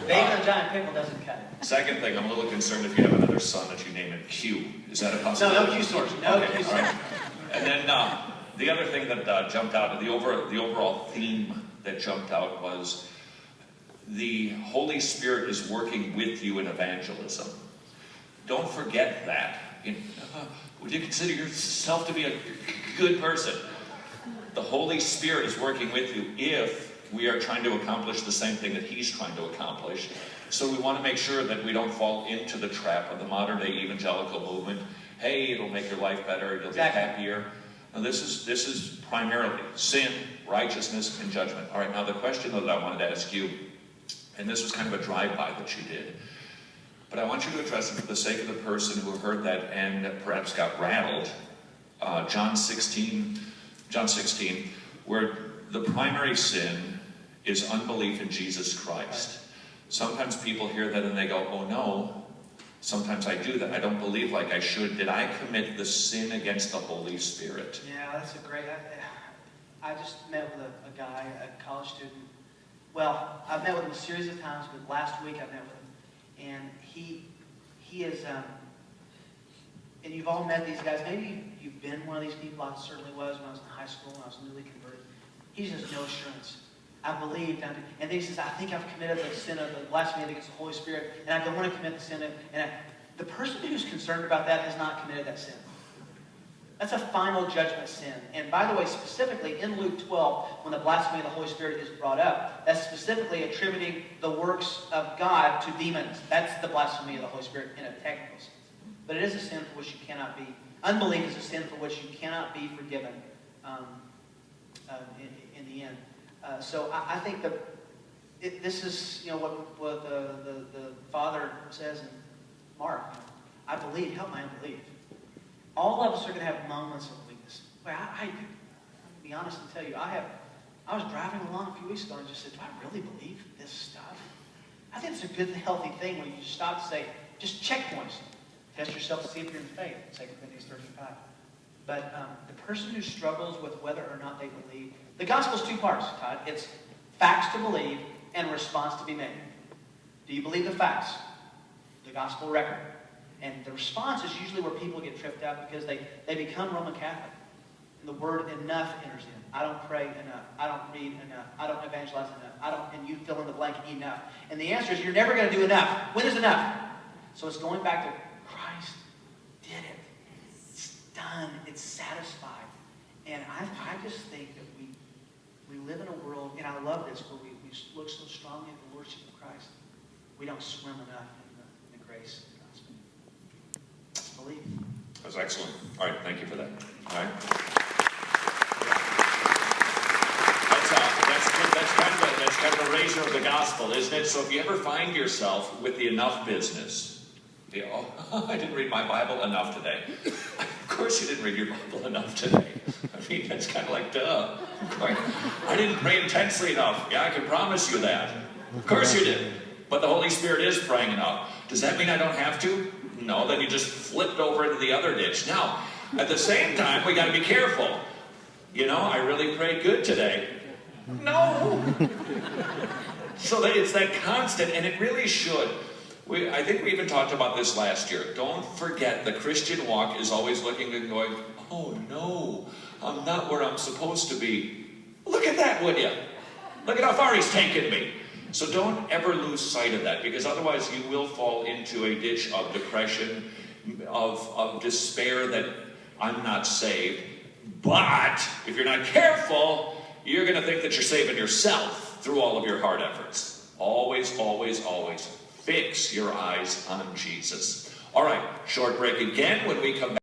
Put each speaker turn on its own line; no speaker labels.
Baking a giant pickle doesn't cut it.
Second thing, I'm a little concerned if you have another son that you name it Q. Is that a possibility?
No Q source. No
okay,
Q source.
Right. And then the other thing that jumped out, the overall theme that jumped out was the Holy Spirit is working with you in evangelism. Don't forget that. Would you consider yourself to be a good person? The Holy Spirit is working with you if we are trying to accomplish the same thing that He's trying to accomplish. So we want to make sure that we don't fall into the trap of the modern day evangelical movement. Hey, it'll make your life better, you'll get happier. Now this is primarily sin, righteousness, and judgment. All right, now the question that I wanted to ask you, and this was kind of a drive-by that you did, but I want you to address it for the sake of the person who heard that and perhaps got rattled. John 16, where the primary sin is unbelief in Jesus Christ. Sometimes people hear that and they go, oh no, sometimes I do that. I don't believe like I should. Did I commit the sin against the Holy Spirit?
Yeah, that's a great... I just met with a guy, a college student. Well, I've met with him a series of times, but last week I met with him. And he is... and you've all met these guys. Maybe you've been one of these people. I certainly was when I was in high school, when I was newly converted. He has no assurance. I believed. And then he says, I think I've committed the sin of the blasphemy against the Holy Spirit, and I don't want to commit the sin. The person who's concerned about that has not committed that sin. That's a final judgment sin. And by the way, specifically in Luke 12, when the blasphemy of the Holy Spirit is brought up, that's specifically attributing the works of God to demons. That's the blasphemy of the Holy Spirit in a technical sense. But it is a sin for which you cannot be. Unbelief is a sin for which you cannot be forgiven in the end. So I think that this is, what the Father says in Mark. I believe, help my unbelief. All of us are going to have moments of weakness. Well, I do. I'll be honest and tell you, I was driving along a few weeks ago and just said, do I really believe this stuff? I think it's a good, healthy thing when you just stop to say, just checkpoints. Test yourself to see if you're in faith, 2 Corinthians 13:5. But the person who struggles with whether or not they believe, the gospel's two parts, Todd. It's facts to believe and response to be made. Do you believe the facts? The gospel record. And the response is usually where people get tripped up because they become Roman Catholic. And the word enough enters in. I don't pray enough. I don't read enough. I don't evangelize enough. And you fill in the blank enough. And the answer is you're never going to do enough. When is enough? So it's going back to Christ did it. It's done. It's satisfied. And I just think that we live in a world, and I love this, where we look so strongly at the Lordship of Christ. We don't swim enough in the grace of the gospel. Believe.
That's excellent. All right, thank you for that. All right. That's kind of a razor of the gospel, isn't it? So if you ever find yourself with the enough business, I didn't read my Bible enough today. Of course you didn't read your Bible enough today. I mean, that's kind of like, duh. I didn't pray intensely enough. Yeah, I can promise you that. Of course you did. But the Holy Spirit is praying enough. Does that mean I don't have to? No, then you just flipped over into the other ditch. Now, at the same time, we got to be careful. I really prayed good today. No. So it's that constant, and it really should. I think we even talked about this last year. Don't forget, the Christian walk is always looking and going, oh no, I'm not where I'm supposed to be. Look at that, would you? Look at how far He's taken me. So don't ever lose sight of that, because otherwise you will fall into a ditch of depression, of despair that I'm not saved. But if you're not careful, you're going to think that you're saving yourself through all of your hard efforts. Always, always, always fix your eyes on Jesus. All right, short break again. When we come back.